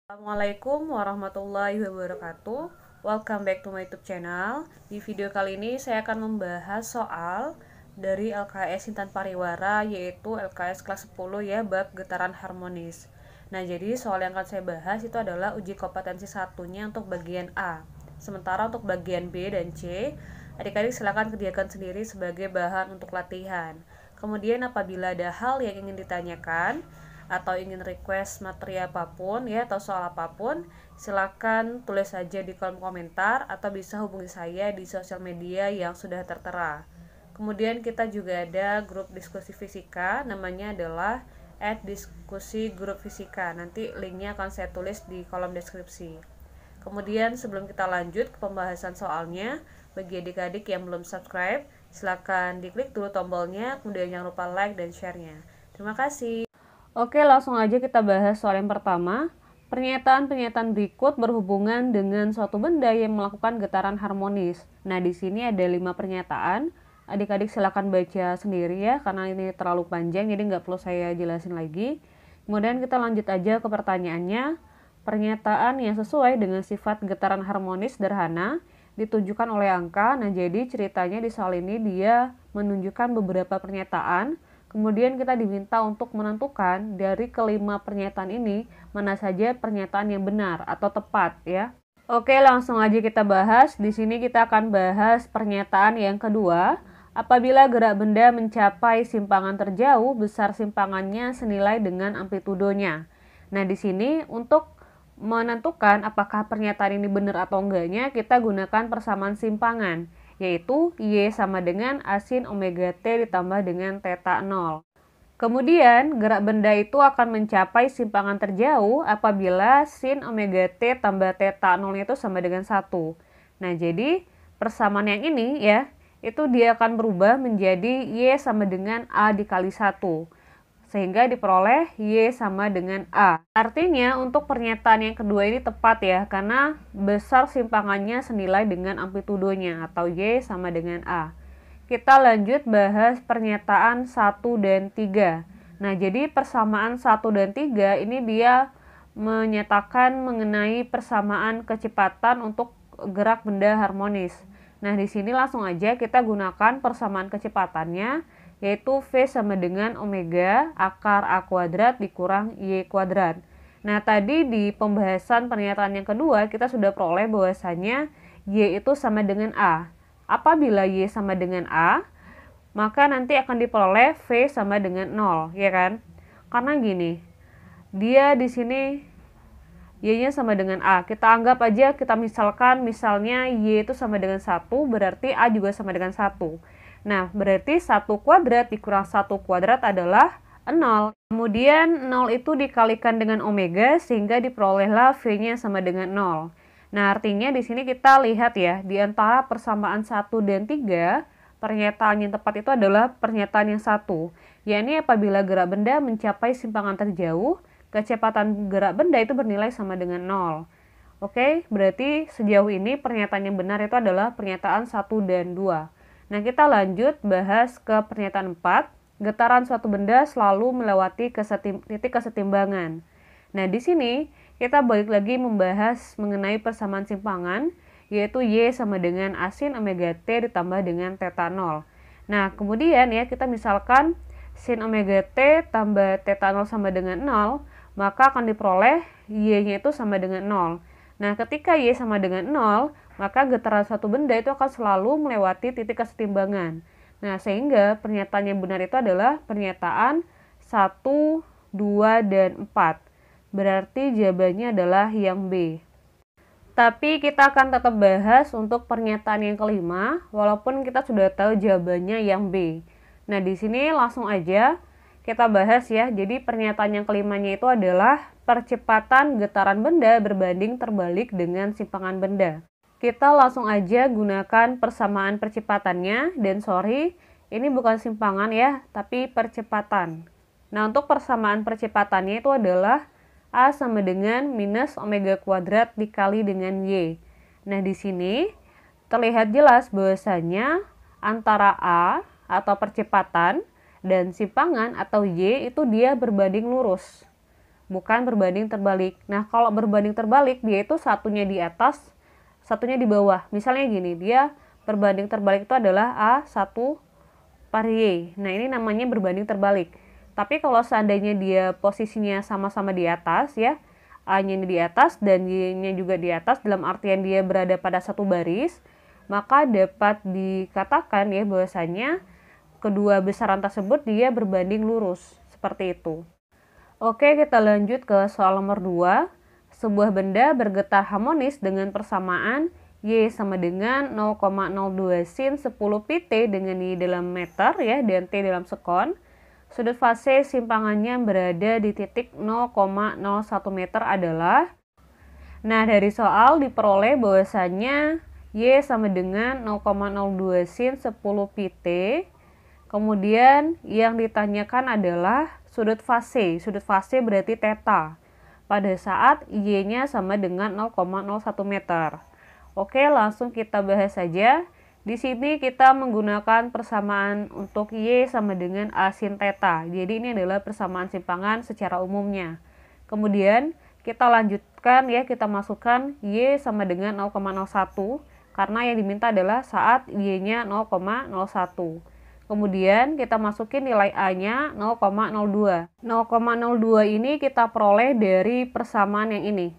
Assalamualaikum warahmatullahi wabarakatuh. Welcome back to my YouTube channel. Di video kali ini saya akan membahas soal dari LKS Intan Pariwara, yaitu LKS kelas 10 ya, bab getaran harmonis. Nah, jadi soal yang akan saya bahas itu adalah uji kompetensi satunya untuk bagian A. Sementara untuk bagian B dan C, adik-adik silakan kerjakan sendiri sebagai bahan untuk latihan. Kemudian apabila ada hal yang ingin ditanyakan atau ingin request materi apapun ya atau soal apapun, silakan tulis saja di kolom komentar atau bisa hubungi saya di sosial media yang sudah tertera. Kemudian kita juga ada grup diskusi fisika, namanya adalah @diskusi grup fisika. Nanti linknya akan saya tulis di kolom deskripsi. Kemudian sebelum kita lanjut ke pembahasan soalnya, bagi adik-adik yang belum subscribe, silakan diklik dulu tombolnya, kemudian jangan lupa like dan share-nya. Terima kasih. Oke, langsung aja kita bahas soal yang pertama. Pernyataan-pernyataan berikut berhubungan dengan suatu benda yang melakukan getaran harmonis. Nah, di sini ada 5 pernyataan. Adik-adik silakan baca sendiri ya, karena ini terlalu panjang, jadi nggak perlu saya jelasin lagi. Kemudian kita lanjut aja ke pertanyaannya. Pernyataan yang sesuai dengan sifat getaran harmonis sederhana ditunjukkan oleh angka. Nah, jadi ceritanya di soal ini dia menunjukkan beberapa pernyataan. Kemudian kita diminta untuk menentukan dari kelima pernyataan ini mana saja pernyataan yang benar atau tepat ya. Oke, langsung aja kita bahas. Di sini kita akan bahas pernyataan yang kedua. Apabila gerak benda mencapai simpangan terjauh, besar simpangannya senilai dengan amplitudonya. Nah, di sini untuk menentukan apakah pernyataan ini benar atau enggaknya, kita gunakan persamaan simpangan, yaitu Y sama dengan A sin omega T ditambah dengan theta 0. Kemudian, gerak benda itu akan mencapai simpangan terjauh apabila sin omega T tambah theta 0 itu sama dengan 1. Nah, jadi persamaan yang ini ya, itu dia akan berubah menjadi Y sama dengan A dikali 1. Sehingga diperoleh Y sama dengan A. Artinya untuk pernyataan yang kedua ini tepat ya, karena besar simpangannya senilai dengan amplitudonya atau Y sama dengan A. Kita lanjut bahas pernyataan 1 dan 3. Nah, jadi persamaan 1 dan 3 ini dia menyatakan mengenai persamaan kecepatan untuk gerak benda harmonis. Nah, di sini langsung aja kita gunakan persamaan kecepatannya, yaitu V sama dengan omega akar A kuadrat dikurang Y kuadrat. Nah, tadi di pembahasan pernyataan yang kedua kita sudah peroleh bahwasanya Y itu sama dengan A. Apabila Y sama dengan A, maka nanti akan diperoleh V sama dengan 0, ya kan? Karena gini, dia di sini Y-nya sama dengan A. Kita anggap aja, kita misalnya Y itu sama dengan 1, berarti A juga sama dengan 1. Nah, berarti 1 kuadrat dikurang 1 kuadrat adalah 0. Kemudian 0 itu dikalikan dengan omega sehingga diperolehlah V-nya sama dengan 0. Nah, artinya di sini kita lihat ya, di antara persamaan 1 dan 3, pernyataan yang tepat itu adalah pernyataan yang 1. Yakni apabila gerak benda mencapai simpangan terjauh, kecepatan gerak benda itu bernilai sama dengan 0. Oke, berarti sejauh ini pernyataan yang benar itu adalah pernyataan 1 dan 2. Nah, kita lanjut bahas ke pernyataan 4. Getaran suatu benda selalu melewati titik kesetimbangan. Nah, di sini kita balik lagi membahas mengenai persamaan simpangan, yaitu Y sama dengan A sin omega T ditambah dengan theta 0. Nah, kemudian ya kita misalkan sin omega T tambah theta 0 sama dengan 0, maka akan diperoleh Y-nya itu sama dengan 0. Nah, ketika Y sama dengan 0, maka getaran suatu benda itu akan selalu melewati titik kesetimbangan. Nah, sehingga pernyataan yang benar itu adalah pernyataan 1, 2, dan 4. Berarti jawabannya adalah yang B. Tapi kita akan tetap bahas untuk pernyataan yang kelima, walaupun kita sudah tahu jawabannya yang B. Nah, di sini langsung aja kita bahas ya. Jadi pernyataan yang kelimanya itu adalah percepatan getaran benda berbanding terbalik dengan simpangan benda. Kita langsung aja gunakan persamaan percepatannya, dan sorry, ini bukan simpangan ya, tapi percepatan. Nah, untuk persamaan percepatannya itu adalah A sama dengan minus omega kuadrat dikali dengan Y. Nah, di sini terlihat jelas bahwasanya antara A atau percepatan dan simpangan atau Y itu dia berbanding lurus. bukan berbanding terbalik. Nah, kalau berbanding terbalik, dia itu satunya di atas, satunya di bawah. Misalnya gini, dia berbanding terbalik itu adalah A1 par Y. Nah, ini namanya berbanding terbalik. Tapi kalau seandainya dia posisinya sama-sama di atas ya, A-nya di atas dan Y-nya juga di atas, dalam artian dia berada pada satu baris, maka dapat dikatakan ya bahwasanya kedua besaran tersebut dia berbanding lurus, seperti itu. Oke, kita lanjut ke soal nomor 2. Sebuah benda bergetar harmonis dengan persamaan Y sama dengan 0,02 sin 10 pt dengan Y dalam meter ya, dan T dalam sekon. Sudut fase simpangannya berada di titik 0,01 meter adalah. Nah, dari soal diperoleh bahwasanya Y sama dengan 0,02 sin 10 pt. Kemudian yang ditanyakan adalah sudut fase. Sudut fase berarti theta pada saat Y-nya sama dengan 0,01 meter. Oke, langsung kita bahas saja. Di sini kita menggunakan persamaan untuk Y sama dengan A sin theta. Jadi ini adalah persamaan simpangan secara umumnya. Kemudian kita lanjutkan ya, kita masukkan Y sama dengan 0,01 karena yang diminta adalah saat Y-nya 0,01. Kemudian kita masukin nilai A-nya 0,02. 0,02 ini kita peroleh dari persamaan yang ini.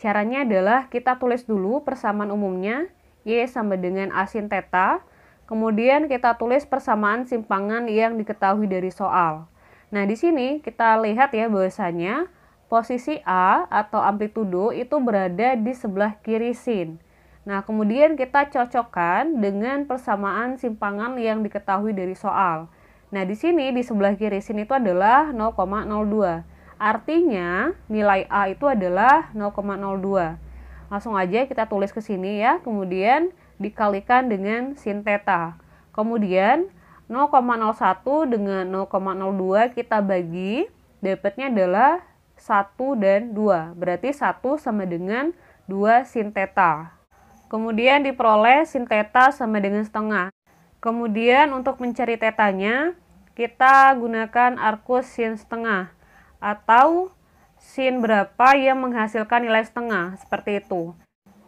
Caranya adalah kita tulis dulu persamaan umumnya, Y sama dengan A sin theta. Kemudian kita tulis persamaan simpangan yang diketahui dari soal. Nah, di sini kita lihat ya bahwasanya posisi A atau amplitudo itu berada di sebelah kiri sin. Nah, kemudian kita cocokkan dengan persamaan simpangan yang diketahui dari soal. Nah, di sini di sebelah kiri sin itu adalah 0,02. Artinya nilai A itu adalah 0,02. Langsung aja kita tulis ke sini ya, kemudian dikalikan dengan sin theta. Kemudian 0,01 dengan 0,02 kita bagi, dapatnya adalah 1 dan 2. Berarti 1 sama dengan 2 sin theta. Kemudian diperoleh sin theta sama dengan setengah. Kemudian untuk mencari tetanya, kita gunakan arcus sin setengah atau sin berapa yang menghasilkan nilai setengah, seperti itu.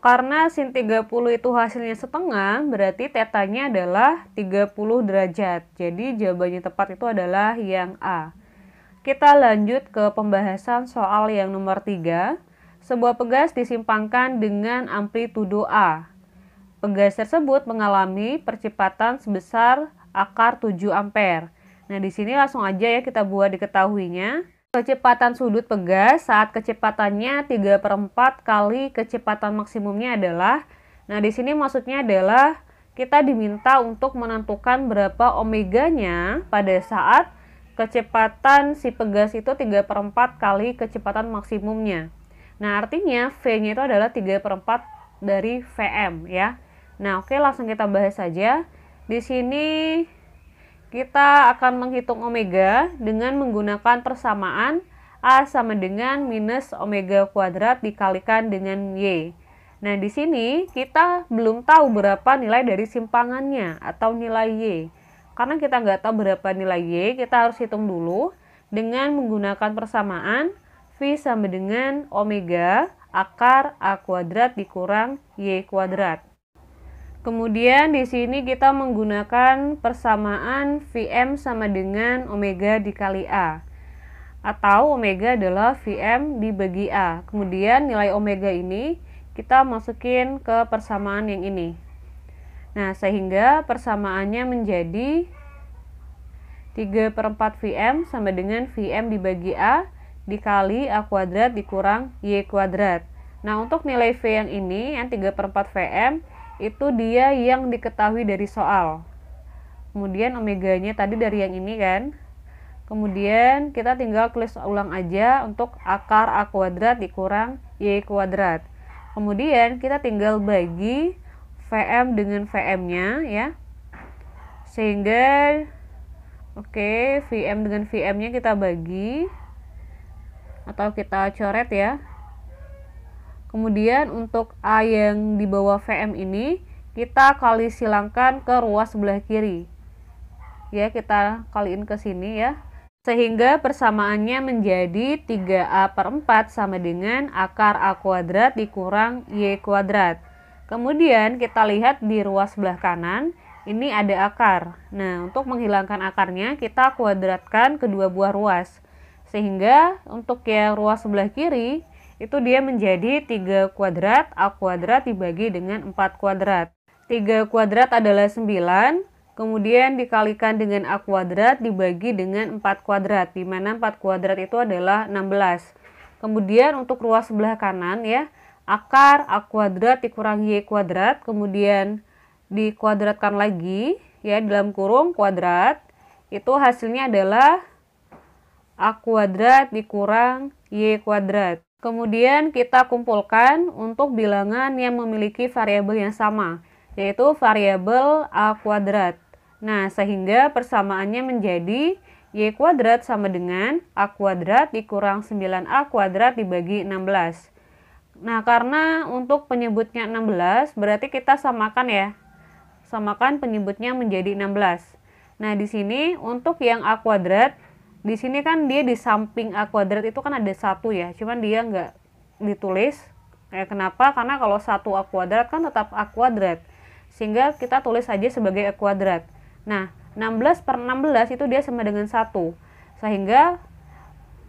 Karena sin 30 itu hasilnya setengah, berarti tetanya adalah 30 derajat. Jadi jawabannya tepat itu adalah yang A. Kita lanjut ke pembahasan soal yang nomor 3. Sebuah pegas disimpangkan dengan amplitudo A. Pegas tersebut mengalami percepatan sebesar akar 7 ampere. Nah, di sini langsung aja ya kita buat diketahuinya. Kecepatan sudut pegas saat kecepatannya 3/4 kali kecepatan maksimumnya adalah, nah di sini maksudnya adalah kita diminta untuk menentukan berapa omeganya pada saat kecepatan si pegas itu 3/4 kali kecepatan maksimumnya. Nah, artinya V-nya itu adalah 3/4 dari Vm ya. Nah, oke, langsung kita bahas saja. Di sini kita akan menghitung omega dengan menggunakan persamaan A sama dengan minus omega kuadrat dikalikan dengan Y. Nah, di sini kita belum tahu berapa nilai dari simpangannya atau nilai Y. Karena kita nggak tahu berapa nilai Y, kita harus hitung dulu dengan menggunakan persamaan V sama dengan omega akar A kuadrat dikurang Y kuadrat. Kemudian di sini kita menggunakan persamaan Vm sama dengan omega dikali A. Atau omega adalah Vm dibagi A. Kemudian nilai omega ini kita masukin ke persamaan yang ini. Nah, sehingga persamaannya menjadi 3/4 Vm sama dengan Vm dibagi A dikali A kuadrat dikurang Y kuadrat. Nah, untuk nilai V yang ini, yang 3/4 Vm, itu dia yang diketahui dari soal. Kemudian omeganya tadi dari yang ini kan. Kemudian kita tinggal tulis ulang aja untuk akar A kuadrat dikurang Y kuadrat. Kemudian kita tinggal bagi Vm dengan Vm-nya ya. Sehingga oke, Vm dengan Vm-nya kita bagi atau kita coret ya. Kemudian untuk A yang di bawah Vm ini kita kali silangkan ke ruas sebelah kiri. Ya, kita kaliin ke sini ya. Sehingga persamaannya menjadi 3A/4 sama dengan akar A kuadrat dikurang Y kuadrat. Kemudian kita lihat di ruas sebelah kanan, ini ada akar. Nah, untuk menghilangkan akarnya, kita kuadratkan kedua buah ruas. Sehingga untuk yang ruas sebelah kiri, itu dia menjadi 3 kuadrat A kuadrat dibagi dengan 4 kuadrat. 3 kuadrat adalah 9. Kemudian dikalikan dengan A kuadrat dibagi dengan 4 kuadrat, di mana 4 kuadrat itu adalah 16. Kemudian untuk ruas sebelah kanan ya, akar A kuadrat dikurang Y kuadrat, kemudian dikuadratkan lagi ya dalam kurung kuadrat, itu hasilnya adalah A kuadrat dikurang Y kuadrat. Kemudian kita kumpulkan untuk bilangan yang memiliki variabel yang sama, yaitu variabel A kuadrat. Nah, sehingga persamaannya menjadi Y kuadrat sama dengan A kuadrat dikurang 9A kuadrat dibagi 16. Nah, karena untuk penyebutnya 16, berarti kita samakan ya. Samakan penyebutnya menjadi 16. Nah, di sini untuk yang A kuadrat, di sini kan dia di samping A kuadrat itu kan ada 1 ya, cuman dia nggak ditulis. Kenapa? Karena kalau 1 A kuadrat kan tetap A kuadrat. Sehingga kita tulis saja sebagai A kuadrat. Nah, 16/16 itu dia sama dengan 1. Sehingga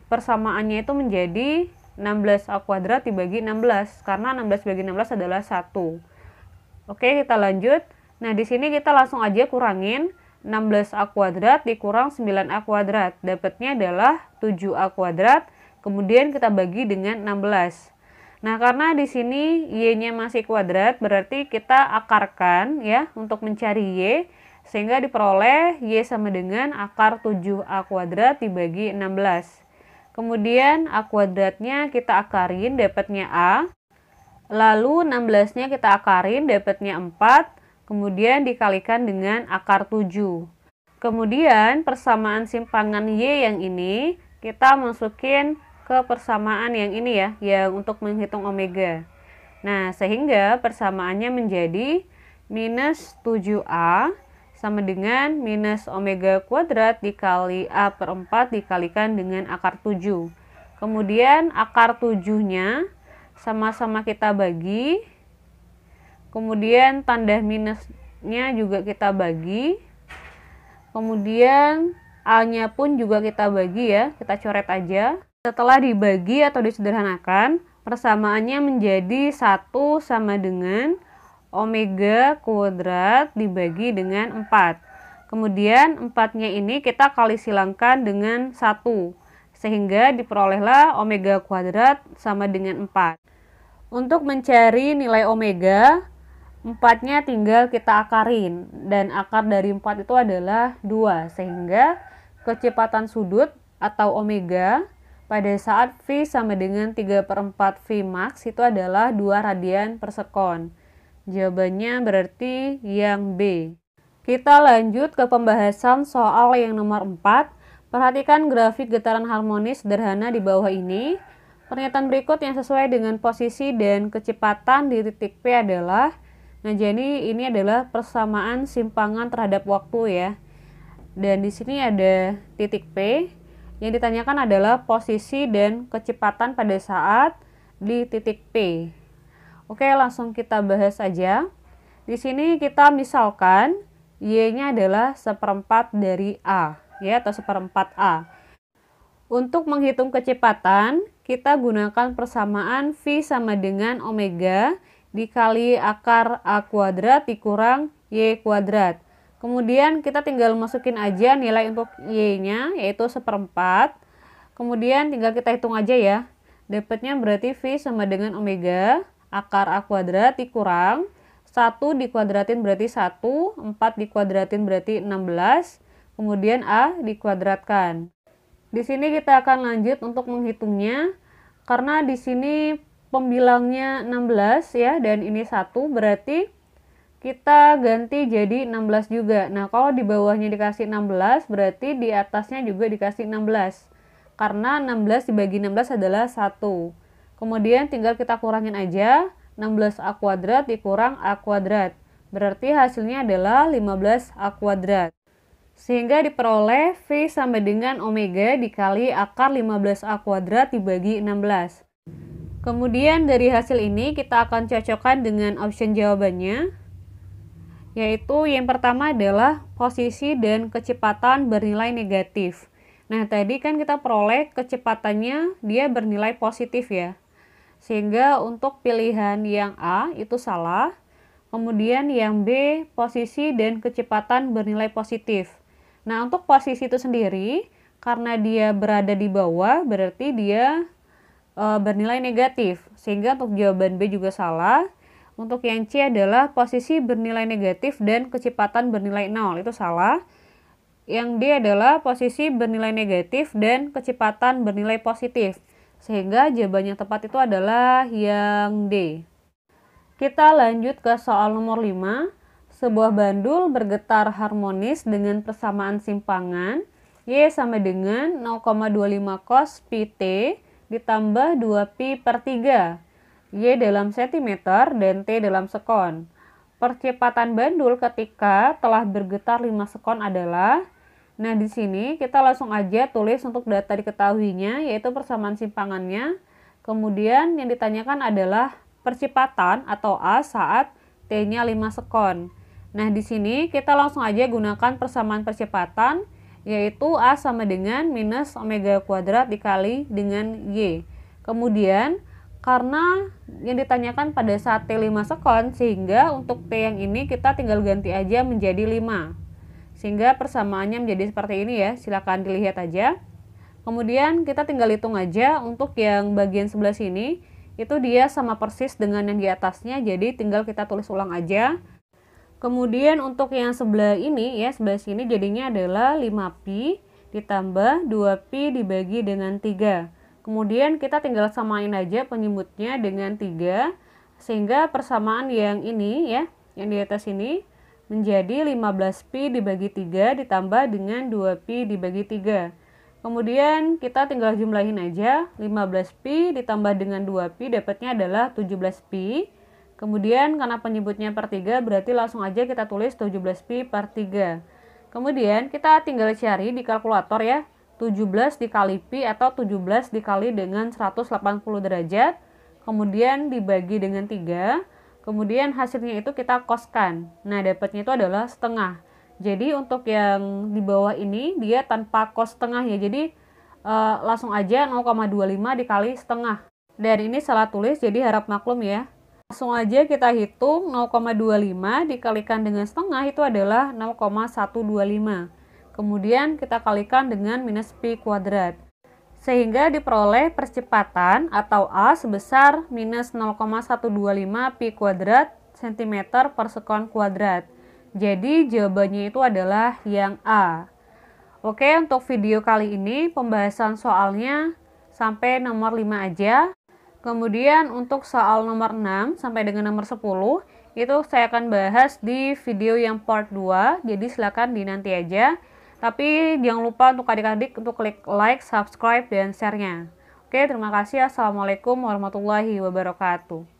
persamaannya itu menjadi 16A kuadrat dibagi 16. Karena 16 bagi 16 adalah 1. Oke, kita lanjut. Nah, di sini kita langsung aja kurangin 16A kuadrat dikurang 9A kuadrat. Dapatnya adalah 7A kuadrat. Kemudian kita bagi dengan 16. Nah, karena di sini Y-nya masih kuadrat, berarti kita akarkan ya untuk mencari Y. Sehingga diperoleh Y sama dengan akar 7A kuadrat dibagi 16. Kemudian A kuadratnya kita akarin, dapatnya A. Lalu 16-nya kita akarin, dapatnya 4. Kemudian dikalikan dengan akar 7. Kemudian persamaan simpangan Y yang ini kita masukin ke persamaan yang ini ya, yang untuk menghitung omega. Nah, sehingga persamaannya menjadi minus 7A sama dengan minus omega kuadrat dikali A/4 dikalikan dengan akar 7. Kemudian akar 7-nya sama-sama kita bagi. Kemudian tanda minusnya juga kita bagi. Kemudian A-nya pun juga kita bagi ya, kita coret aja. Setelah dibagi atau disederhanakan, persamaannya menjadi 1 sama dengan omega kuadrat dibagi dengan 4. Kemudian 4-nya ini kita kali silangkan dengan 1. Sehingga diperolehlah omega kuadrat sama dengan 4. Untuk mencari nilai omega, 4-nya tinggal kita akarin. Dan akar dari 4 itu adalah 2. Sehingga kecepatan sudut atau omega pada saat V sama dengan 3/4 V max itu adalah 2 radian per sekon. Jawabannya berarti yang B. Kita lanjut ke pembahasan soal yang nomor 4. Perhatikan grafik getaran harmonis sederhana di bawah ini. Pernyataan berikut yang sesuai dengan posisi dan kecepatan di titik P adalah, nah jadi ini adalah persamaan simpangan terhadap waktu ya. Dan di sini ada titik P. Yang ditanyakan adalah posisi dan kecepatan pada saat di titik P. Oke, langsung kita bahas saja. Di sini kita misalkan Y-nya adalah 1/4 dari A, ya, atau 1/4 A. Untuk menghitung kecepatan, kita gunakan persamaan V sama dengan omega dikali akar A kuadrat dikurang Y kuadrat. Kemudian kita tinggal masukin aja nilai untuk Y-nya, yaitu 1/4. Kemudian tinggal kita hitung aja ya. Dapatnya berarti V sama dengan omega akar A kuadrat dikurang 1 dikuadratin berarti 1, 4 dikuadratin berarti 16, kemudian A dikuadratkan. Di sini kita akan lanjut untuk menghitungnya, karena di sini pembilangnya 16 ya, dan ini 1, berarti kita ganti jadi 16 juga. Nah, kalau di bawahnya dikasih 16, berarti di atasnya juga dikasih 16. Karena 16 dibagi 16 adalah 1. Kemudian tinggal kita kurangin aja, 16A kuadrat dikurang A kuadrat. Berarti hasilnya adalah 15A kuadrat. Sehingga diperoleh V sama dengan omega dikali akar 15A kuadrat dibagi 16. Kemudian dari hasil ini kita akan cocokkan dengan option jawabannya, yaitu yang pertama adalah posisi dan kecepatan bernilai negatif. Nah, tadi kan kita peroleh kecepatannya dia bernilai positif ya. Sehingga untuk pilihan yang A itu salah. Kemudian yang B, posisi dan kecepatan bernilai positif. Nah, untuk posisi itu sendiri, karena dia berada di bawah, berarti dia bernilai negatif. Sehingga untuk jawaban B juga salah. Untuk yang C adalah posisi bernilai negatif dan kecepatan bernilai 0. Itu salah. Yang D adalah posisi bernilai negatif dan kecepatan bernilai positif. Sehingga jawaban yang tepat itu adalah yang D. Kita lanjut ke soal nomor 5. Sebuah bandul bergetar harmonis dengan persamaan simpangan Y sama dengan 0,25 cos pi T ditambah 2pi per 3. Y dalam sentimeter dan T dalam sekon. Percepatan bandul ketika telah bergetar 5 sekon adalah. Nah, di sini kita langsung aja tulis untuk data diketahuinya, yaitu persamaan simpangannya. Kemudian yang ditanyakan adalah percepatan atau A saat T-nya 5 sekon. Nah, di sini kita langsung aja gunakan persamaan percepatan, yaitu A sama dengan minus omega kuadrat dikali dengan Y. Kemudian, karena yang ditanyakan pada saat T 5 sekon, sehingga untuk T yang ini kita tinggal ganti aja menjadi 5. Sehingga persamaannya menjadi seperti ini ya, silakan dilihat aja. Kemudian kita tinggal hitung aja untuk yang bagian sebelah sini, itu dia sama persis dengan yang di atasnya, jadi tinggal kita tulis ulang aja. Kemudian untuk yang sebelah ini ya, sebelah sini jadinya adalah 5pi ditambah 2pi dibagi dengan 3. Kemudian kita tinggal samain aja penyebutnya dengan 3, sehingga persamaan yang ini ya, yang di atas ini menjadi 15pi dibagi 3 ditambah dengan 2pi dibagi 3. Kemudian kita tinggal jumlahin aja, 15pi ditambah dengan 2pi dapatnya adalah 17pi. Kemudian karena penyebutnya per 3 berarti langsung aja kita tulis 17pi per 3. Kemudian kita tinggal cari di kalkulator ya, 17 dikali pi atau 17 dikali dengan 180 derajat. Kemudian dibagi dengan 3. Kemudian hasilnya itu kita koskan. Nah, dapatnya itu adalah setengah. Jadi untuk yang di bawah ini dia tanpa kos setengah ya. Jadi langsung aja 0,25 dikali setengah. Dan ini salah tulis jadi harap maklum ya. Langsung aja kita hitung 0,25 dikalikan dengan setengah itu adalah 0,125. Kemudian kita kalikan dengan minus pi kuadrat. Sehingga diperoleh percepatan atau A sebesar minus 0,125 pi kuadrat cm per sekon kuadrat. Jadi jawabannya itu adalah yang A. Oke, untuk video kali ini pembahasan soalnya sampai nomor 5 aja. Kemudian untuk soal nomor 6 sampai dengan nomor 10 itu saya akan bahas di video yang part 2. Jadi silakan dinanti aja. Tapi jangan lupa untuk adik-adik untuk klik like, subscribe, dan share-nya. Oke, terima kasih. Assalamualaikum warahmatullahi wabarakatuh.